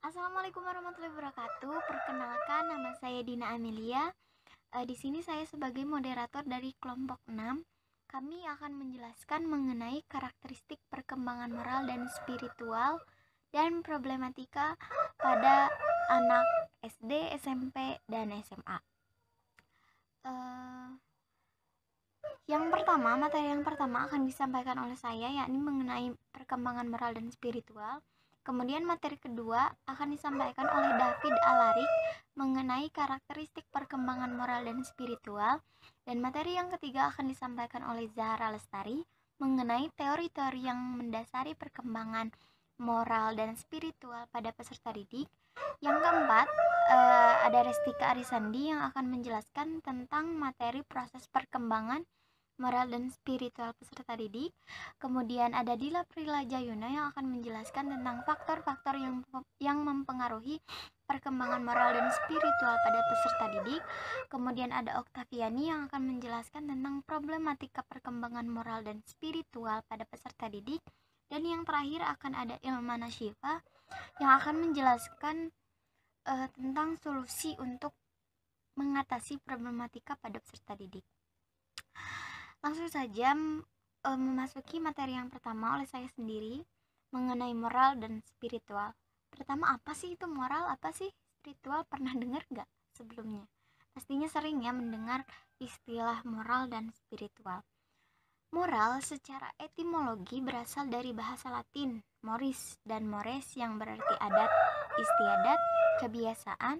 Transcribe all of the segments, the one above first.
Assalamualaikum warahmatullahi wabarakatuh. Perkenalkan, nama saya Dina Amelia. Di sini saya sebagai moderator dari kelompok 6. Kami akan menjelaskan mengenai karakteristik perkembangan moral dan spiritual dan problematika pada anak SD, SMP, dan SMA. Materi yang pertama akan disampaikan oleh saya, yakni mengenai perkembangan moral dan spiritual. Kemudian materi kedua akan disampaikan oleh David Alarik mengenai karakteristik perkembangan moral dan spiritual. Dan materi yang ketiga akan disampaikan oleh Zahra Lestari mengenai teori-teori yang mendasari perkembangan moral dan spiritual pada peserta didik. Yang keempat, ada Restika Arisandi yang akan menjelaskan tentang materi proses perkembangan moral dan spiritual peserta didik. Kemudian ada Dila Prila Jayuna yang akan menjelaskan tentang faktor-faktor yang mempengaruhi perkembangan moral dan spiritual pada peserta didik. Kemudian ada Oktaviani yang akan menjelaskan tentang problematika perkembangan moral dan spiritual pada peserta didik. Dan yang terakhir akan ada Ilmana Syifa yang akan menjelaskan tentang solusi untuk mengatasi problematika pada peserta didik. Langsung saja memasuki materi yang pertama oleh saya sendiri mengenai moral dan spiritual. Pertama, apa sih itu moral, apa sih spiritual? Pernah dengar gak sebelumnya? Pastinya sering ya mendengar istilah moral dan spiritual. Moral secara etimologi berasal dari bahasa Latin moris dan mores yang berarti adat, istiadat, kebiasaan,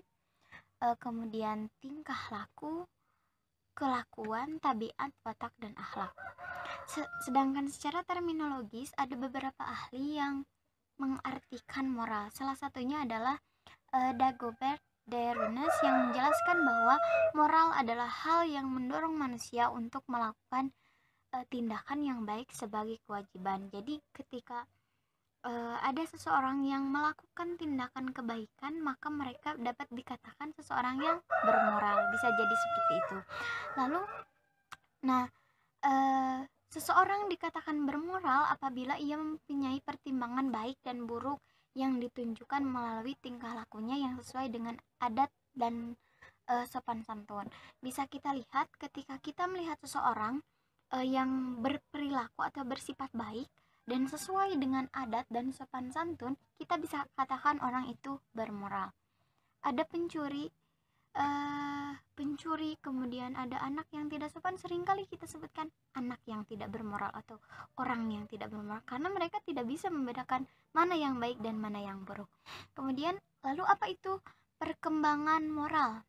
kemudian tingkah laku, kelakuan, tabiat, watak, dan akhlak. Sedangkan secara terminologis ada beberapa ahli yang mengartikan moral. Salah satunya adalah Dagobert Duras yang menjelaskan bahwa moral adalah hal yang mendorong manusia untuk melakukan tindakan yang baik sebagai kewajiban. Jadi ketika ada seseorang yang melakukan tindakan kebaikan, maka mereka dapat dikatakan seseorang yang bermoral. Bisa jadi seperti itu. Lalu, seseorang dikatakan bermoral apabila ia mempunyai pertimbangan baik dan buruk yang ditunjukkan melalui tingkah lakunya yang sesuai dengan adat dan sopan santun. Bisa kita lihat ketika kita melihat seseorang yang berperilaku atau bersifat baik dan sesuai dengan adat dan sopan santun, kita bisa katakan orang itu bermoral. Ada pencuri, kemudian ada anak yang tidak sopan, seringkali kita sebutkan anak yang tidak bermoral atau orang yang tidak bermoral, karena mereka tidak bisa membedakan mana yang baik dan mana yang buruk. Kemudian, lalu apa itu perkembangan moral?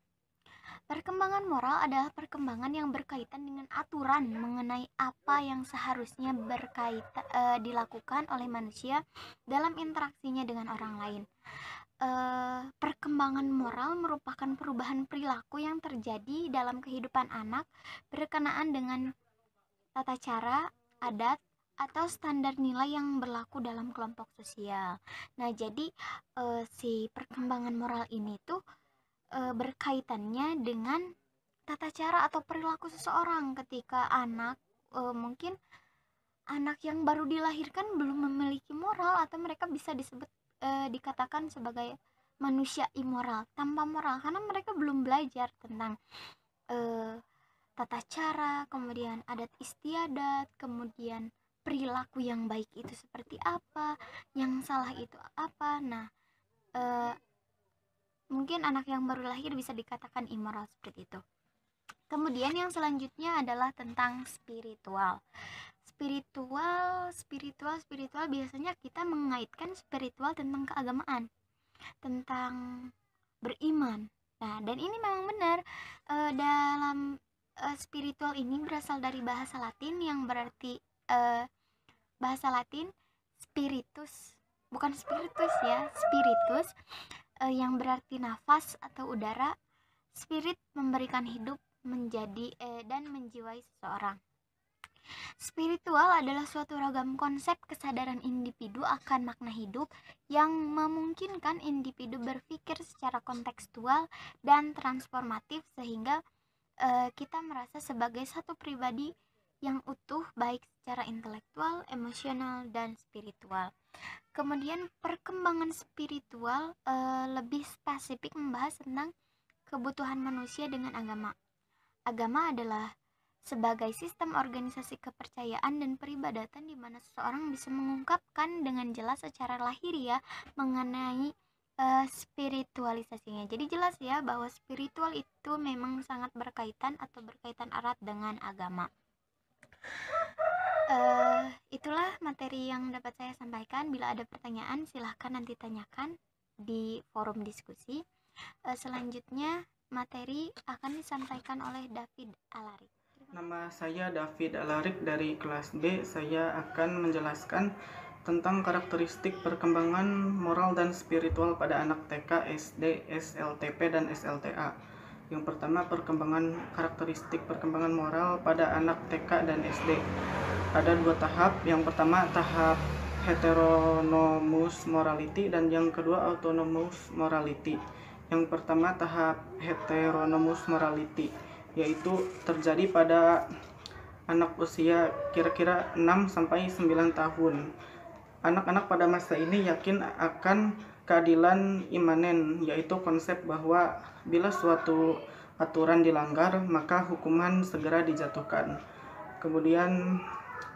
Perkembangan moral adalah perkembangan yang berkaitan dengan aturan mengenai apa yang seharusnya dilakukan oleh manusia dalam interaksinya dengan orang lain. Perkembangan moral merupakan perubahan perilaku yang terjadi dalam kehidupan anak berkenaan dengan tata cara, adat, atau standar nilai yang berlaku dalam kelompok sosial. Nah, jadi si perkembangan moral ini tuh berkaitannya dengan tata cara atau perilaku seseorang ketika mungkin anak yang baru dilahirkan belum memiliki moral, atau mereka bisa dikatakan sebagai manusia immoral, tanpa moral, karena mereka belum belajar tentang tata cara, kemudian adat istiadat, kemudian perilaku yang baik itu seperti apa, yang salah itu apa. Nah, mungkin anak yang baru lahir bisa dikatakan immoral seperti itu. Kemudian yang selanjutnya adalah tentang spiritual. Spiritual biasanya kita mengaitkan spiritual tentang keagamaan, tentang beriman. Nah, dan ini memang benar. Dalam spiritual ini berasal dari bahasa Latin yang berarti bahasa Latin spiritus, bukan spiritus ya, spiritus yang berarti nafas atau udara. Spirit memberikan hidup menjadi dan menjiwai seseorang. Spiritual adalah suatu ragam konsep kesadaran individu akan makna hidup yang memungkinkan individu berpikir secara kontekstual dan transformatif sehingga kita merasa sebagai satu pribadi yang utuh baik secara intelektual, emosional, dan spiritual. Kemudian perkembangan spiritual lebih spesifik membahas tentang kebutuhan manusia dengan agama. Agama adalah sebagai sistem organisasi kepercayaan dan peribadatan di mana seseorang bisa mengungkapkan dengan jelas secara lahiriah mengenai spiritualisasinya. Jadi jelas ya bahwa spiritual itu memang sangat berkaitan atau berkaitan erat dengan agama. Itulah materi yang dapat saya sampaikan. Bila ada pertanyaan silahkan nanti tanyakan di forum diskusi. Selanjutnya materi akan disampaikan oleh David Alarik. Nama saya David Alarik dari kelas B. Saya akan menjelaskan tentang karakteristik perkembangan moral dan spiritual pada anak TK, SD, SLTP, dan SLTA. Yang pertama, karakteristik perkembangan moral pada anak TK dan SD. Ada 2 tahap. Yang pertama tahap heteronomous morality dan yang kedua autonomous morality. Yang pertama tahap heteronomous morality, yaitu terjadi pada anak usia kira-kira 6-9 tahun. Anak-anak pada masa ini yakin akan keadilan imanen, yaitu konsep bahwa bila suatu aturan dilanggar maka hukuman segera dijatuhkan. Kemudian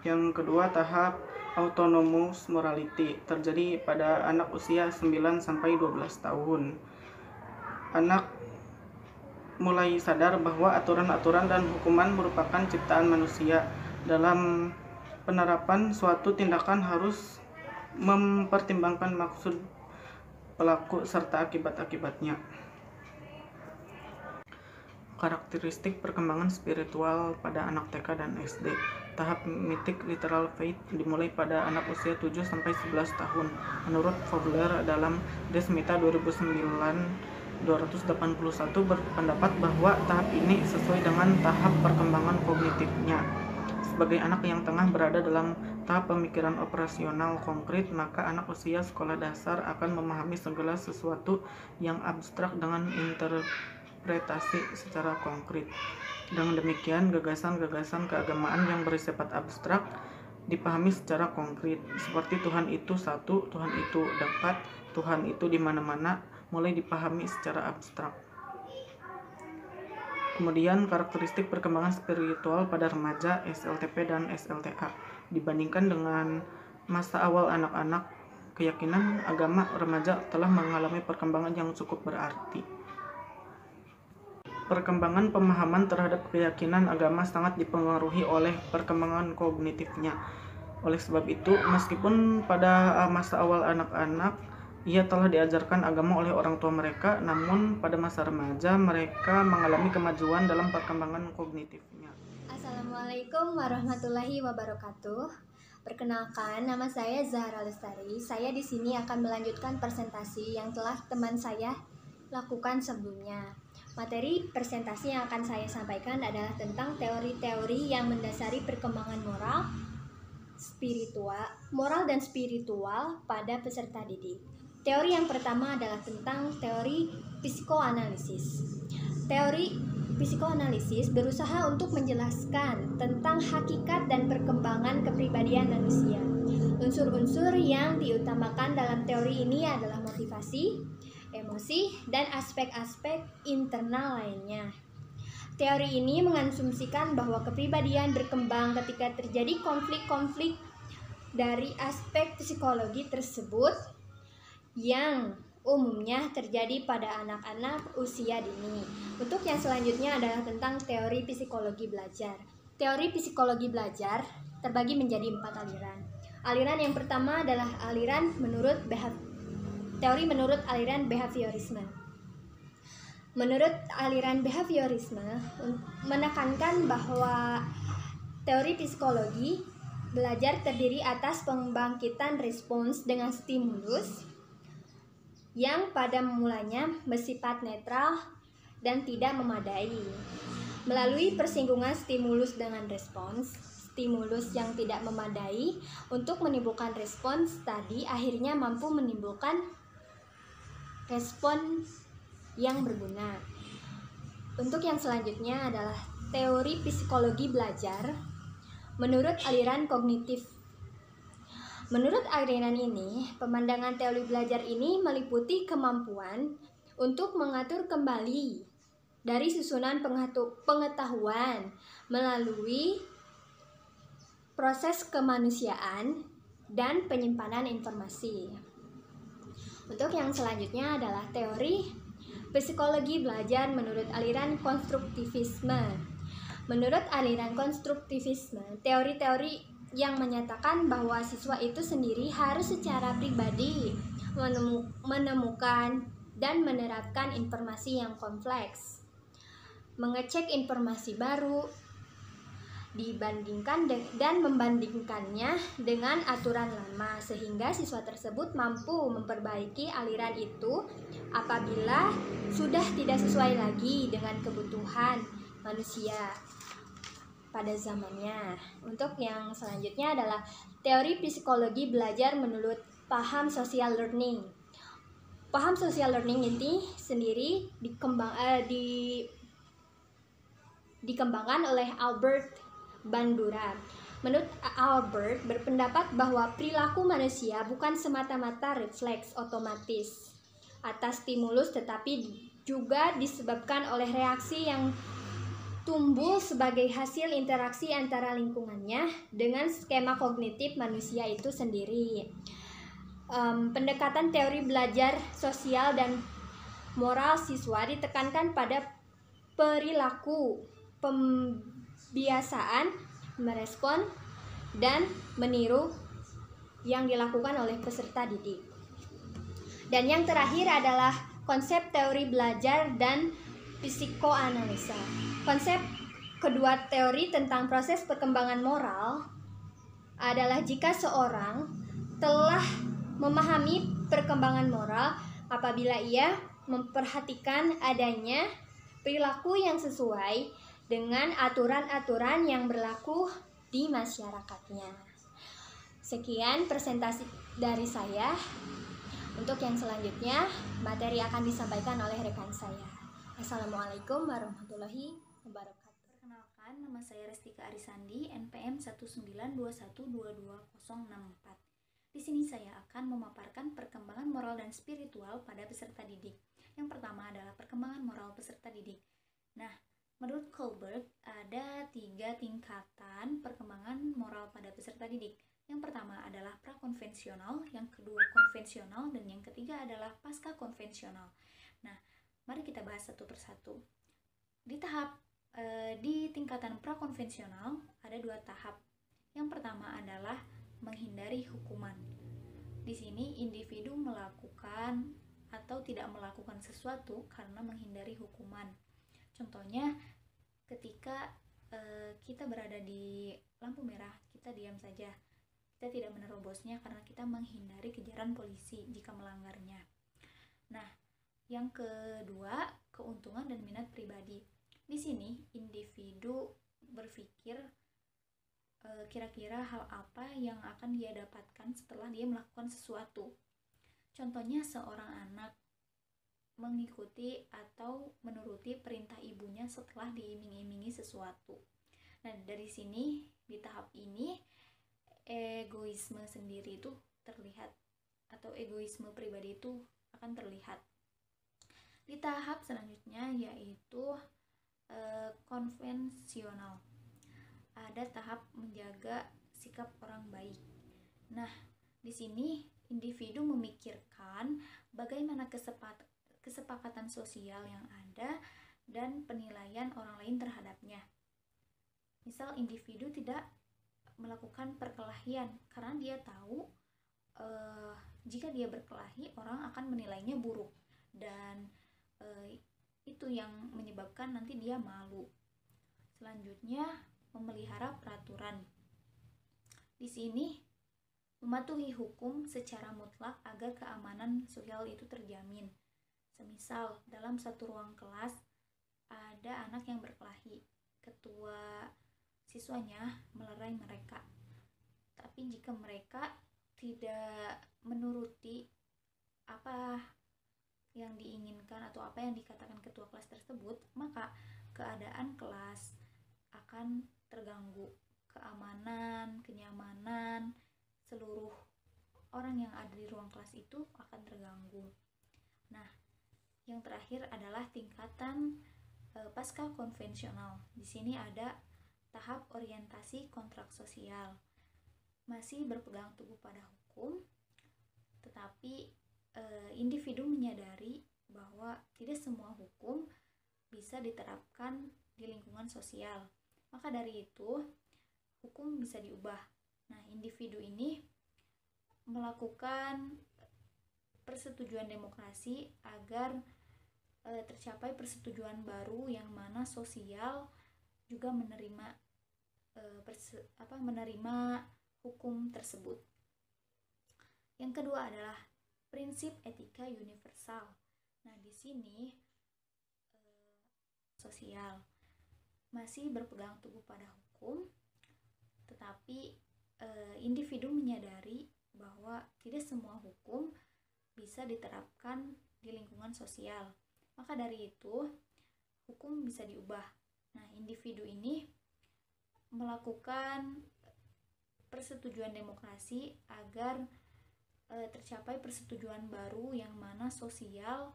yang kedua tahap autonomous morality terjadi pada anak usia 9-12 tahun. Anak mulai sadar bahwa aturan-aturan dan hukuman merupakan ciptaan manusia. Dalam penerapan suatu tindakan harus mempertimbangkan maksud pelaku serta akibat-akibatnya. Karakteristik perkembangan spiritual pada anak TK dan SD. Tahap mythic literal faith dimulai pada anak usia 7-11 tahun. Menurut Vogler dalam Desmita 2009-281 berpendapat bahwa tahap ini sesuai dengan tahap perkembangan kognitifnya. Sebagai anak yang tengah berada dalam tahap pemikiran operasional konkret, maka anak usia sekolah dasar akan memahami segala sesuatu yang abstrak dengan interpretasi secara konkret. Dengan demikian, gagasan-gagasan keagamaan yang bersifat abstrak dipahami secara konkret, seperti Tuhan itu satu, Tuhan itu dapat, Tuhan itu di mana-mana, mulai dipahami secara abstrak. Kemudian karakteristik perkembangan spiritual pada remaja, SLTP dan SLTA. Dibandingkan dengan masa awal anak-anak, keyakinan agama remaja telah mengalami perkembangan yang cukup berarti. Perkembangan pemahaman terhadap keyakinan agama sangat dipengaruhi oleh perkembangan kognitifnya. Oleh sebab itu, meskipun pada masa awal anak-anak ia telah diajarkan agama oleh orang tua mereka, namun pada masa remaja mereka mengalami kemajuan dalam perkembangan kognitifnya. Assalamualaikum warahmatullahi wabarakatuh. Perkenalkan, nama saya Zahra Lestari. Saya di sini akan melanjutkan presentasi yang telah teman saya lakukan sebelumnya. Materi presentasi yang akan saya sampaikan adalah tentang teori-teori yang mendasari perkembangan moral dan spiritual pada peserta didik. Teori yang pertama adalah tentang teori psikoanalisis. Teori psikoanalisis berusaha untuk menjelaskan tentang hakikat dan perkembangan kepribadian manusia. Unsur-unsur yang diutamakan dalam teori ini adalah motivasi, emosi, dan aspek-aspek internal lainnya. Teori ini mengasumsikan bahwa kepribadian berkembang ketika terjadi konflik-konflik dari aspek psikologi tersebut yang umumnya terjadi pada anak-anak usia dini. Untuk yang selanjutnya adalah tentang teori psikologi belajar. Teori psikologi belajar terbagi menjadi 4 aliran. Aliran yang pertama adalah teori menurut aliran behaviorisme. Menurut aliran behaviorisme menekankan bahwa teori psikologi belajar terdiri atas pembangkitan respons dengan stimulus yang pada mulanya bersifat netral dan tidak memadai. Melalui persinggungan stimulus dengan respons, stimulus yang tidak memadai untuk menimbulkan respons tadi akhirnya mampu menimbulkan respon yang berguna. Untuk yang selanjutnya adalah teori psikologi belajar menurut aliran kognitif. Menurut aliran ini, pemandangan teori belajar ini meliputi kemampuan untuk mengatur kembali dari susunan pengetahuan melalui proses kemanusiaan dan penyimpanan informasi. Untuk yang selanjutnya adalah teori psikologi belajar menurut aliran konstruktivisme. Menurut aliran konstruktivisme, teori-teori yang menyatakan bahwa siswa itu sendiri harus secara pribadi menemukan dan menerapkan informasi yang kompleks, mengecek informasi baru, dibandingkan dan membandingkannya dengan aturan lama, sehingga siswa tersebut mampu memperbaiki aliran itu apabila sudah tidak sesuai lagi dengan kebutuhan manusia pada zamannya. Untuk yang selanjutnya adalah teori psikologi belajar menurut paham social learning. Paham social learning ini sendiri dikembangkan oleh Albert Bandura. Menurut Albert berpendapat bahwa perilaku manusia bukan semata-mata refleks otomatis atas stimulus, tetapi juga disebabkan oleh reaksi yang tumbuh sebagai hasil interaksi antara lingkungannya dengan skema kognitif manusia itu sendiri. Pendekatan teori belajar sosial dan moral siswa ditekankan pada perilaku, pembiasaan, merespon, dan meniru yang dilakukan oleh peserta didik. Dan yang terakhir adalah konsep teori belajar dan psikoanalisa. Konsep kedua teori tentang proses perkembangan moral adalah jika seorang telah memahami perkembangan moral apabila ia memperhatikan adanya perilaku yang sesuai dengan aturan-aturan yang berlaku di masyarakatnya. Sekian presentasi dari saya. Untuk yang selanjutnya, materi akan disampaikan oleh rekan saya. Assalamualaikum warahmatullahi wabarakatuh. Perkenalkan, nama saya Restika Arisandi, NPM 192122064. Di sini saya akan memaparkan perkembangan moral dan spiritual pada peserta didik. Yang pertama adalah perkembangan moral peserta didik. Nah, menurut Kohlberg ada 3 tingkatan perkembangan moral pada peserta didik. Yang pertama adalah prakonvensional, yang kedua konvensional, dan yang ketiga adalah pasca konvensional. Nah, mari kita bahas satu persatu. Di tingkatan prakonvensional ada 2 tahap. Yang pertama adalah menghindari hukuman. Di sini individu melakukan atau tidak melakukan sesuatu karena menghindari hukuman. Contohnya ketika kita berada di lampu merah, kita diam saja. Kita tidak menerobosnya karena kita menghindari kejaran polisi jika melanggarnya. Nah, yang kedua, keuntungan dan minat pribadi. Di sini individu berpikir kira-kira hal apa yang akan dia dapatkan setelah dia melakukan sesuatu. Contohnya seorang anak mengikuti atau menuruti perintah ibunya setelah diiming-imingi sesuatu. Nah, dari sini di tahap ini egoisme sendiri itu terlihat, atau egoisme pribadi itu akan terlihat. Di tahap selanjutnya yaitu konvensional. Ada tahap menjaga sikap orang baik. Nah, di sini individu memikirkan bagaimana kesepakatan sosial yang ada dan penilaian orang lain terhadapnya. Misal individu tidak melakukan perkelahian karena dia tahu jika dia berkelahi orang akan menilainya buruk, dan itu yang menyebabkan nanti dia malu. Selanjutnya, memelihara peraturan. Di sini mematuhi hukum secara mutlak agar keamanan sosial itu terjamin. Semisal dalam satu ruang kelas ada anak yang berkelahi, ketua siswanya melerai mereka. Tapi jika mereka tidak menuruti apa yang diinginkan atau apa yang dikatakan ketua kelas tersebut, maka keadaan kelas akan terganggu. keamanan, kenyamanan seluruh orang yang ada di ruang kelas itu akan terganggu. Nah, yang terakhir adalah tingkatan pasca konvensional. Di sini ada tahap orientasi kontrak sosial. Masih berpegang teguh pada hukum, tetapi individu menyadari bahwa tidak semua hukum bisa diterapkan di lingkungan sosial. Maka dari itu, hukum bisa diubah. Nah, individu ini melakukan persetujuan demokrasi agar tercapai persetujuan baru yang mana sosial juga menerima menerima hukum tersebut. Yang kedua adalah prinsip etika universal. Nah, di sini sosial masih berpegang teguh pada hukum, tetapi individu menyadari bahwa tidak semua hukum bisa diterapkan di lingkungan sosial. Maka dari itu, hukum bisa diubah. Nah, individu ini melakukan persetujuan demokrasi agar tercapai persetujuan baru yang mana sosial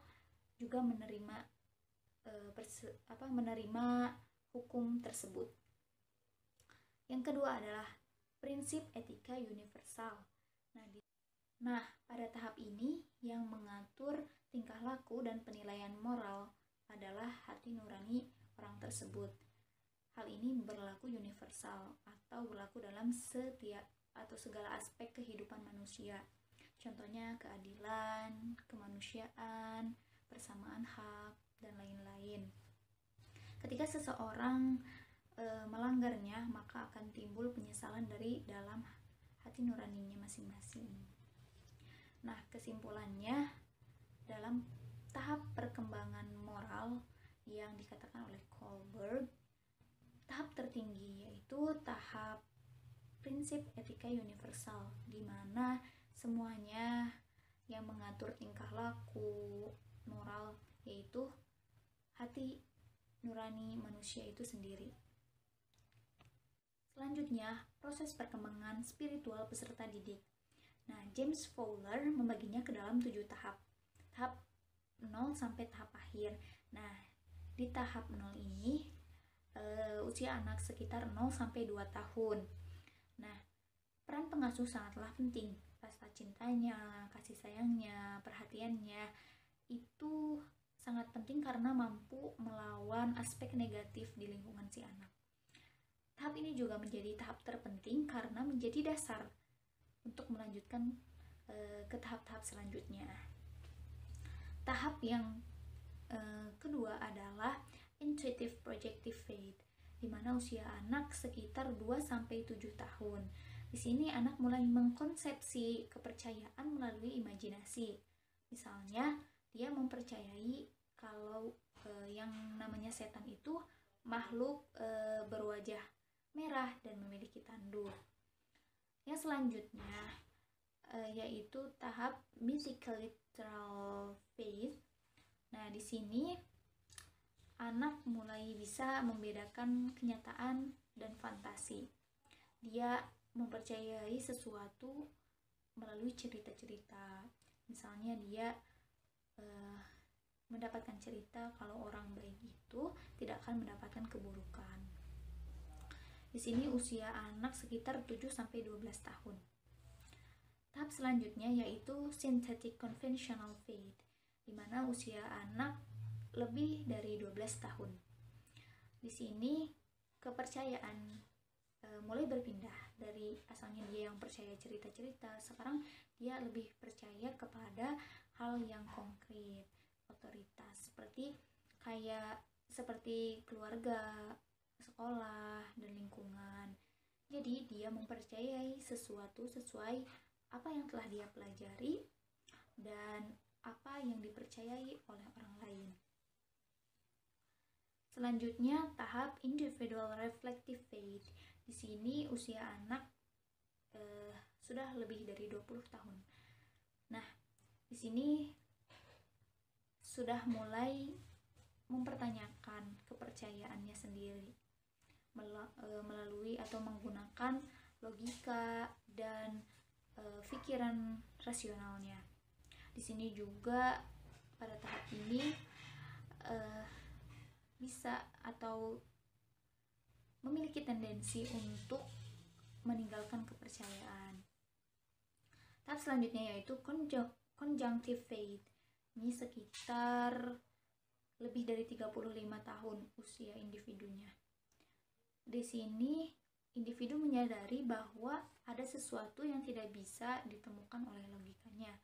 juga menerima menerima hukum tersebut. Yang kedua adalah prinsip etika universal. Nah, pada tahap ini yang mengatur tingkah laku dan penilaian moral adalah hati nurani orang tersebut. Hal ini berlaku universal atau berlaku dalam setiap atau segala aspek kehidupan manusia. Contohnya keadilan, kemanusiaan, persamaan hak, dan lain-lain. Ketika seseorang melanggarnya, maka akan timbul penyesalan dari dalam hati nuraninya masing-masing. Nah, kesimpulannya, dalam tahap perkembangan moral yang dikatakan oleh Kohlberg, tahap tertinggi yaitu tahap prinsip etika universal, di mana semuanya yang mengatur tingkah laku moral yaitu hati nurani manusia itu sendiri. Selanjutnya, proses perkembangan spiritual peserta didik. Nah, James Fowler membaginya ke dalam 7 tahap. Tahap 0 sampai tahap akhir. Nah, di tahap 0 ini usia anak sekitar 0 sampai 2 tahun. Nah, peran pengasuh sangatlah penting. Rasa cintanya, kasih sayangnya, perhatiannya itu sangat penting karena mampu melawan aspek negatif di lingkungan si anak. Tahap ini juga menjadi tahap terpenting karena menjadi dasar untuk melanjutkan ke tahap-tahap selanjutnya. Tahap yang kedua adalah intuitive projective faith, di mana usia anak sekitar 2-7 tahun. Di sini anak mulai mengkonsepsi kepercayaan melalui imajinasi. Misalnya, dia mempercayai kalau yang namanya setan itu makhluk berwajah merah dan memiliki tanduk. Yang selanjutnya yaitu tahap mythical literal faith. Nah, di sini anak mulai bisa membedakan kenyataan dan fantasi. Dia mempercayai sesuatu melalui cerita-cerita. Misalnya dia mendapatkan cerita kalau orang baik itu tidak akan mendapatkan keburukan. Di sini usia anak sekitar 7-12 tahun. Tahap selanjutnya yaitu synthetic conventional faith, di mana usia anak lebih dari 12 tahun. Di sini kepercayaan mulai berpindah dari asalnya dia yang percaya cerita-cerita, sekarang dia lebih percaya kepada hal yang konkret, otoritas seperti keluarga, sekolah, dan lingkungan. Jadi dia mempercayai sesuatu sesuai apa yang telah dia pelajari dan apa yang dipercayai oleh orang lain. Selanjutnya tahap individual reflective faith. Di sini usia anak sudah lebih dari 20 tahun. Nah, di sini sudah mulai mempertanyakan kepercayaannya sendiri. melalui atau menggunakan logika dan pikiran rasionalnya. Di sini juga pada tahap ini bisa atau memiliki tendensi untuk meninggalkan kepercayaan. Tahap selanjutnya yaitu conjunctive faith. Ini sekitar lebih dari 35 tahun usia individunya. Di sini individu menyadari bahwa ada sesuatu yang tidak bisa ditemukan oleh logikanya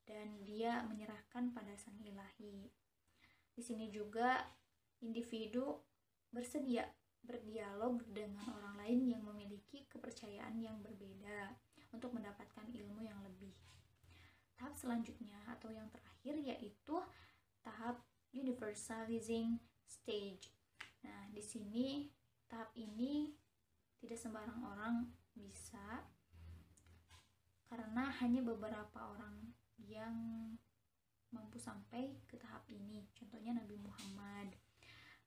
dan dia menyerahkan pada Sang Ilahi. Di sini juga individu bersedia berdialog dengan orang lain yang memiliki kepercayaan yang berbeda untuk mendapatkan ilmu yang lebih. Tahap selanjutnya atau yang terakhir yaitu tahap universalizing stage. Nah, di sini tahap ini tidak sembarang orang bisa, karena hanya beberapa orang yang mampu sampai ke tahap ini. Contohnya Nabi Muhammad.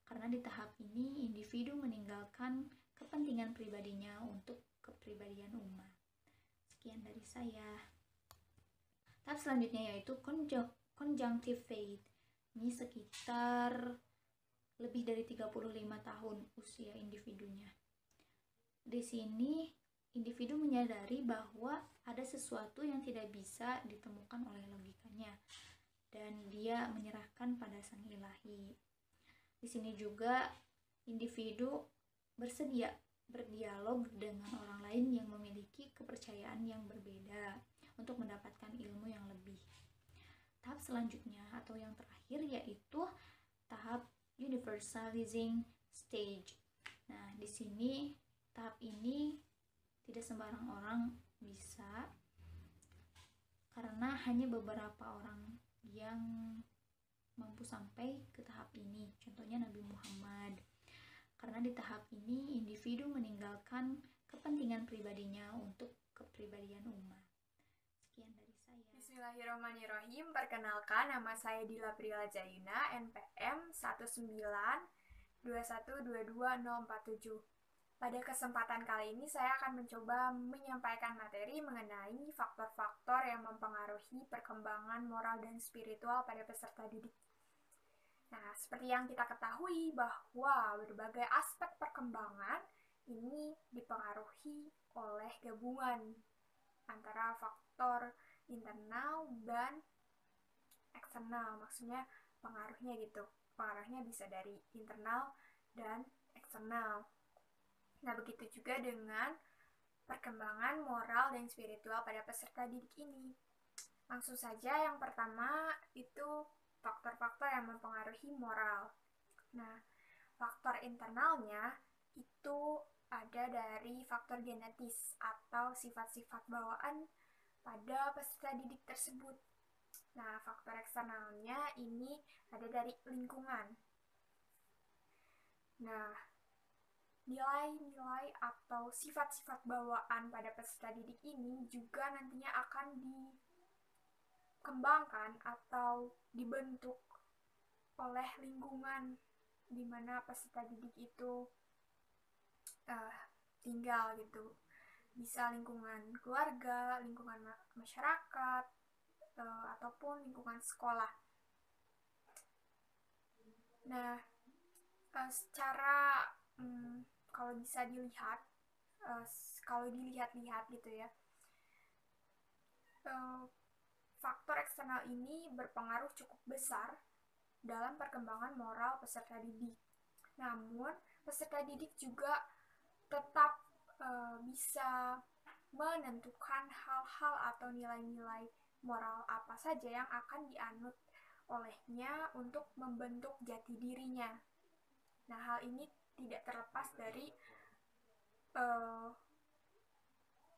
Karena di tahap ini individu meninggalkan kepentingan pribadinya untuk kepribadian umat. Sekian dari saya. Tahap selanjutnya yaitu conjunctive faith. Ini sekitar lebih dari 35 tahun usia individunya. Di sini individu menyadari bahwa ada sesuatu yang tidak bisa ditemukan oleh logikanya dan dia menyerahkan pada Sang Ilahi. Di sini juga individu bersedia berdialog dengan orang lain yang memiliki kepercayaan yang berbeda untuk mendapatkan ilmu yang lebih. Tahap selanjutnya atau yang terakhir yaitu tahap universalizing stage. Nah, di sini tahap ini tidak sembarang orang bisa, karena hanya beberapa orang yang mampu sampai ke tahap ini. Contohnya Nabi Muhammad. Karena di tahap ini individu meninggalkan kepentingan pribadinya untuk kepribadian umat. Sekian dari saya. Bismillahirrahmanirrahim. Perkenalkan, nama saya Dila Prila Jayuna, NPM 192122047. Pada kesempatan kali ini saya akan mencoba menyampaikan materi mengenai faktor-faktor yang mempengaruhi perkembangan moral dan spiritual pada peserta didik. Nah, seperti yang kita ketahui bahwa berbagai aspek perkembangan ini dipengaruhi oleh gabungan antara faktor internal dan eksternal. Maksudnya pengaruhnya gitu. Pengaruhnya bisa dari internal dan eksternal. Nah, begitu juga dengan perkembangan moral dan spiritual pada peserta didik ini. Langsung saja, yang pertama itu faktor-faktor yang mempengaruhi moral. Nah, faktor internalnya itu ada dari faktor genetis atau sifat-sifat bawaan pada peserta didik tersebut. Nah, faktor eksternalnya ini ada dari lingkungan. Nah, nilai-nilai atau sifat-sifat bawaan pada peserta didik ini juga nantinya akan dikembangkan atau dibentuk oleh lingkungan di mana peserta didik itu tinggal gitu. Bisa lingkungan keluarga, lingkungan masyarakat, ataupun lingkungan sekolah. Nah, secara kalau bisa dilihat, kalau dilihat-lihat gitu ya, faktor eksternal ini berpengaruh cukup besar dalam perkembangan moral peserta didik. Namun, peserta didik juga tetap bisa menentukan hal-hal atau nilai-nilai moral apa saja yang akan dianut olehnya untuk membentuk jati dirinya. Nah, hal ini tidak terlepas dari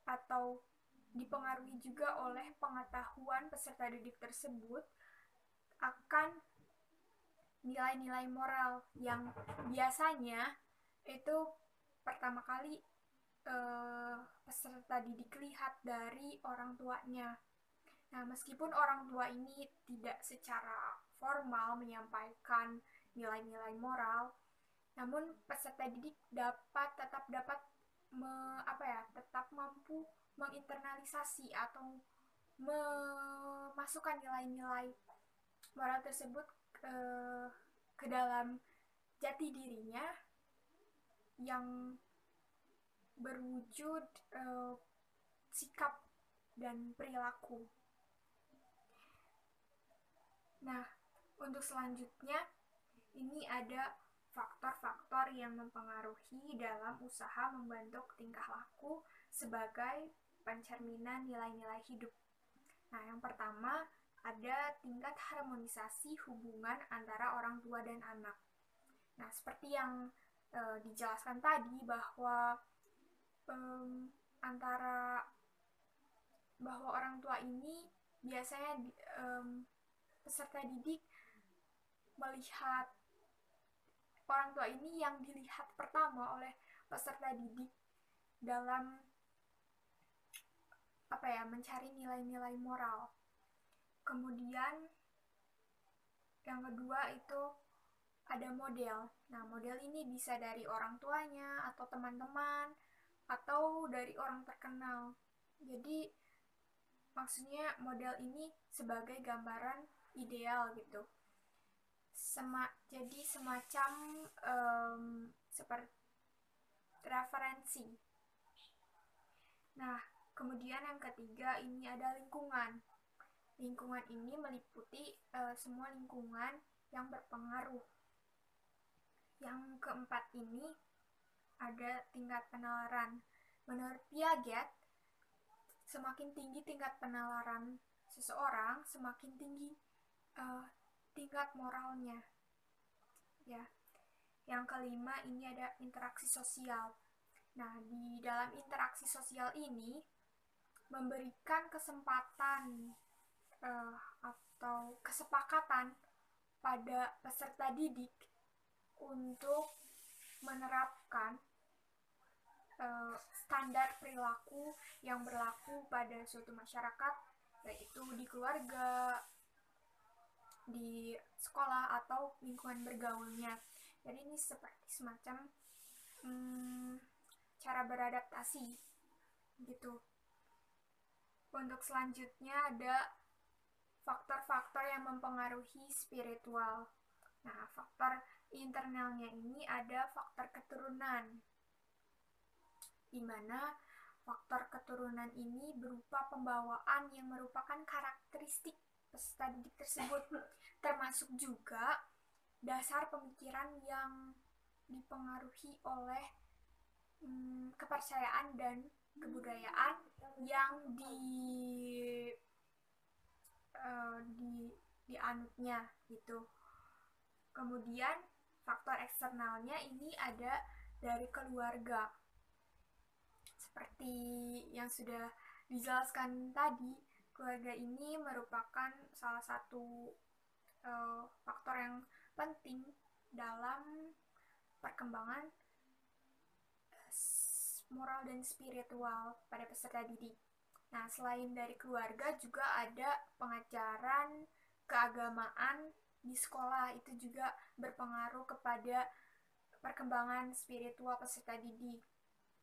atau dipengaruhi juga oleh pengetahuan peserta didik tersebut akan nilai-nilai moral yang biasanya itu pertama kali peserta didik lihat dari orang tuanya. Nah, meskipun orang tua ini tidak secara formal menyampaikan nilai-nilai moral, Namun peserta didik tetap mampu menginternalisasi atau memasukkan nilai-nilai moral tersebut ke dalam jati dirinya yang berwujud sikap dan perilaku. Nah, untuk selanjutnya ini ada faktor-faktor yang mempengaruhi dalam usaha membentuk tingkah laku sebagai pencerminan nilai-nilai hidup. Nah, yang pertama ada tingkat harmonisasi hubungan antara orang tua dan anak. Nah, seperti yang dijelaskan tadi bahwa bahwa orang tua ini biasanya peserta didik melihat orang tua ini yang dilihat pertama oleh peserta didik dalam mencari nilai-nilai moral. Kemudian yang kedua itu ada model. Nah, model ini bisa dari orang tuanya atau teman-teman atau dari orang terkenal. Jadi maksudnya model ini sebagai gambaran ideal gitu. Jadi semacam seperti referensi. Nah, kemudian yang ketiga ini ada lingkungan. Lingkungan ini meliputi semua lingkungan yang berpengaruh. Yang keempat ini ada tingkat penalaran. Menurut Piaget, semakin tinggi tingkat penalaran seseorang, semakin tinggi tingkat moralnya. Ya. Yang kelima ini ada interaksi sosial. Nah, di dalam interaksi sosial ini memberikan kesempatan atau kesepakatan pada peserta didik untuk menerapkan standar perilaku yang berlaku pada suatu masyarakat, yaitu di keluarga, di sekolah, atau lingkungan bergaulnya. Jadi ini seperti semacam cara beradaptasi gitu. Untuk selanjutnya ada faktor-faktor yang mempengaruhi spiritual. Nah, faktor internalnya ini ada faktor keturunan, di mana faktor keturunan ini berupa pembawaan yang merupakan karakteristik peserta didik tersebut, termasuk juga dasar pemikiran yang dipengaruhi oleh kepercayaan dan kebudayaan yang dianutnya gitu. Kemudian faktor eksternalnya ini ada dari keluarga. Seperti yang sudah dijelaskan tadi, keluarga ini merupakan salah satu faktor yang penting dalam perkembangan moral dan spiritual pada peserta didik. Nah, selain dari keluarga juga ada pengajaran keagamaan di sekolah, itu juga berpengaruh kepada perkembangan spiritual peserta didik.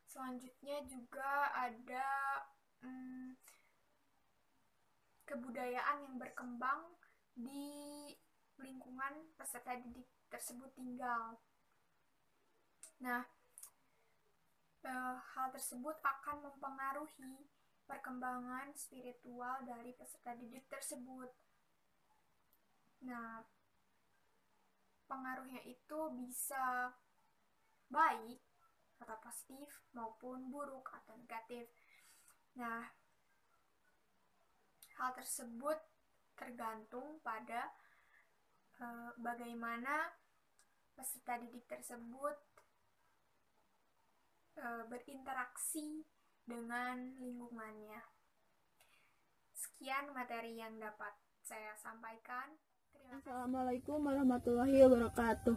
Selanjutnya juga ada kebudayaan yang berkembang di lingkungan peserta didik tersebut tinggal. Nah, hal tersebut akan mempengaruhi perkembangan spiritual dari peserta didik tersebut. Nah, pengaruhnya itu bisa baik atau positif maupun buruk atau negatif. Nah, hal tersebut tergantung pada bagaimana peserta didik tersebut berinteraksi dengan lingkungannya. Sekian materi yang dapat saya sampaikan. Assalamualaikum warahmatullahi wabarakatuh.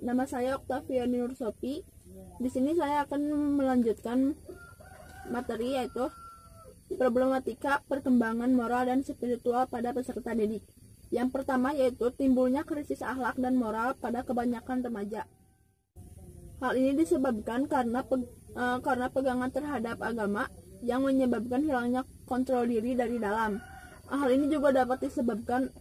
Nama saya Oktaviani Nursopi. Di sini saya akan melanjutkan materi yaitu problematika perkembangan moral dan spiritual pada peserta didik. Yang pertama yaitu timbulnya krisis akhlak dan moral pada kebanyakan remaja. Hal ini disebabkan karena pegangan terhadap agama yang menyebabkan hilangnya kontrol diri dari dalam. Hal ini juga dapat disebabkan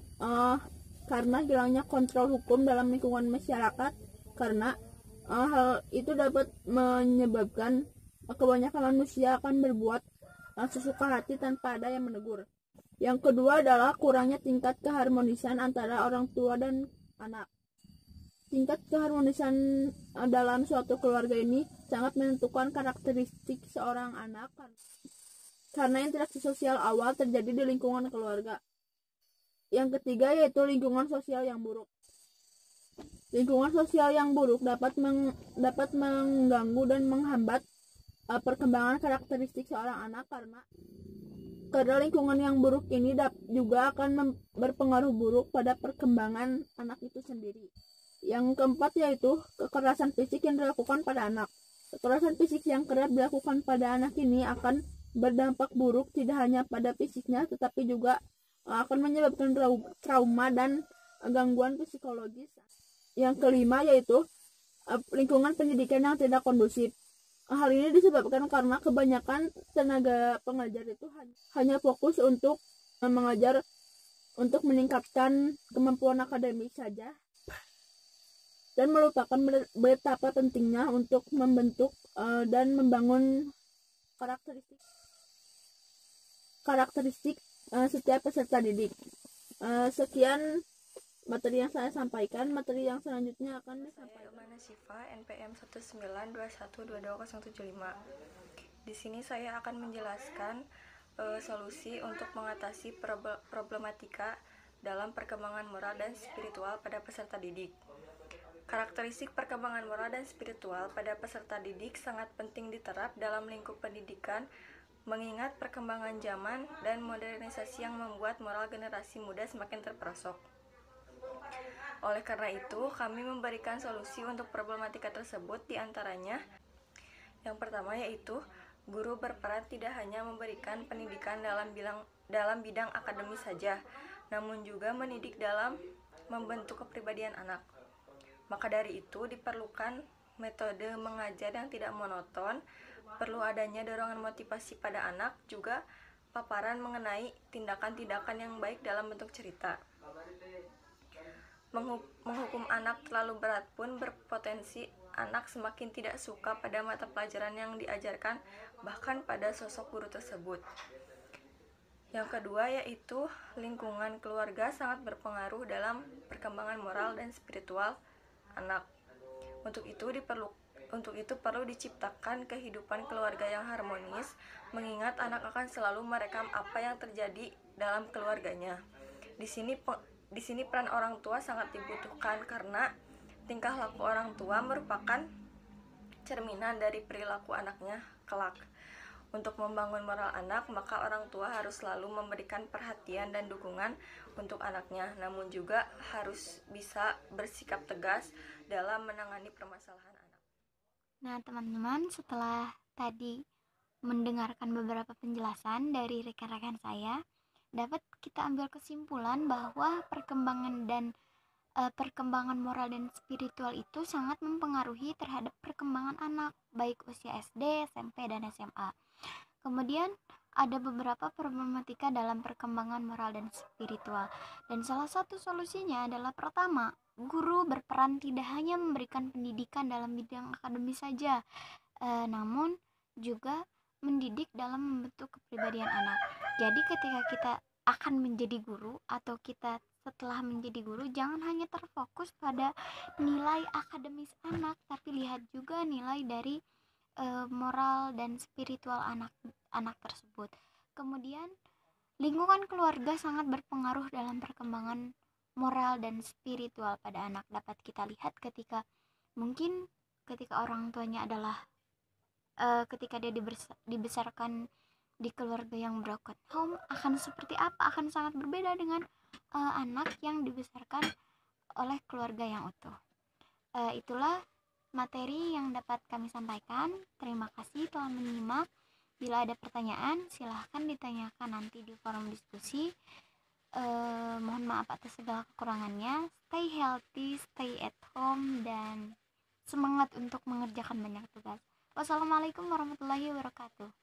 karena hilangnya kontrol hukum dalam lingkungan masyarakat, karena hal itu dapat menyebabkan kebanyakan manusia akan berbuat sesuka hati tanpa ada yang menegur. Yang kedua adalah kurangnya tingkat keharmonisan antara orang tua dan anak. Tingkat keharmonisan dalam suatu keluarga ini sangat menentukan karakteristik seorang anak, karena interaksi sosial awal terjadi di lingkungan keluarga. Yang ketiga yaitu lingkungan sosial yang buruk. Lingkungan sosial yang buruk dapat mengganggu dan menghambat perkembangan karakteristik seorang anak, karena lingkungan yang buruk ini juga akan berpengaruh buruk pada perkembangan anak itu sendiri. Yang keempat yaitu kekerasan fisik yang dilakukan pada anak. Kekerasan fisik yang kerap dilakukan pada anak ini akan berdampak buruk tidak hanya pada fisiknya, tetapi juga akan menyebabkan trauma dan gangguan psikologis. Yang kelima yaitu lingkungan pendidikan yang tidak kondusif. Hal ini disebabkan karena kebanyakan tenaga pengajar itu hanya fokus untuk mengajar untuk meningkatkan kemampuan akademik saja, dan melupakan betapa pentingnya untuk membentuk dan membangun karakteristik setiap peserta didik. Sekian materi yang saya sampaikan. Materi yang selanjutnya akan disampaikan. Saya Siva, NPM 192122075. Di sini saya akan menjelaskan solusi untuk mengatasi problematika dalam perkembangan moral dan spiritual pada peserta didik. Karakteristik perkembangan moral dan spiritual pada peserta didik sangat penting diterap dalam lingkup pendidikan, mengingat perkembangan zaman dan modernisasi yang membuat moral generasi muda semakin terperosok. Oleh karena itu, kami memberikan solusi untuk problematika tersebut, diantaranya yang pertama yaitu guru berperan tidak hanya memberikan pendidikan dalam bidang akademis saja, namun juga mendidik dalam membentuk kepribadian anak. Maka dari itu diperlukan metode mengajar yang tidak monoton, perlu adanya dorongan motivasi pada anak, juga paparan mengenai tindakan-tindakan yang baik dalam bentuk cerita. Menghukum anak terlalu berat pun berpotensi anak semakin tidak suka pada mata pelajaran yang diajarkan, bahkan pada sosok guru tersebut. Yang kedua yaitu lingkungan keluarga sangat berpengaruh dalam perkembangan moral dan spiritual anak. Untuk itu perlu diciptakan kehidupan keluarga yang harmonis, mengingat anak akan selalu merekam apa yang terjadi dalam keluarganya. Di sini peran orang tua sangat dibutuhkan, karena tingkah laku orang tua merupakan cerminan dari perilaku anaknya kelak. Untuk membangun moral anak, maka orang tua harus selalu memberikan perhatian dan dukungan untuk anaknya, namun juga harus bisa bersikap tegas dalam menangani permasalahan anak. Nah, teman-teman, setelah tadi mendengarkan beberapa penjelasan dari rekan-rekan saya, dapat kita ambil kesimpulan bahwa perkembangan moral dan spiritual itu sangat mempengaruhi terhadap perkembangan anak, baik usia SD, SMP, dan SMA. Kemudian ada beberapa problematika dalam perkembangan moral dan spiritual, dan salah satu solusinya adalah pertama, guru berperan tidak hanya memberikan pendidikan dalam bidang akademis saja, namun juga mendidik dalam membentuk kepribadian anak. Jadi ketika kita akan menjadi guru atau kita setelah menjadi guru, jangan hanya terfokus pada nilai akademis anak, tapi lihat juga nilai dari moral dan spiritual anak tersebut. Kemudian lingkungan keluarga sangat berpengaruh dalam perkembangan moral dan spiritual pada anak. Dapat kita lihat ketika orang tuanya adalah ketika dia dibesarkan di keluarga yang broken home, akan seperti apa? Akan sangat berbeda dengan anak yang dibesarkan oleh keluarga yang utuh. Itulah materi yang dapat kami sampaikan. Terima kasih telah menyimak. Bila ada pertanyaan, silahkan ditanyakan nanti di forum diskusi. Mohon maaf atas segala kekurangannya. Stay healthy, stay at home, dan semangat untuk mengerjakan banyak tugas. Wassalamualaikum warahmatullahi wabarakatuh.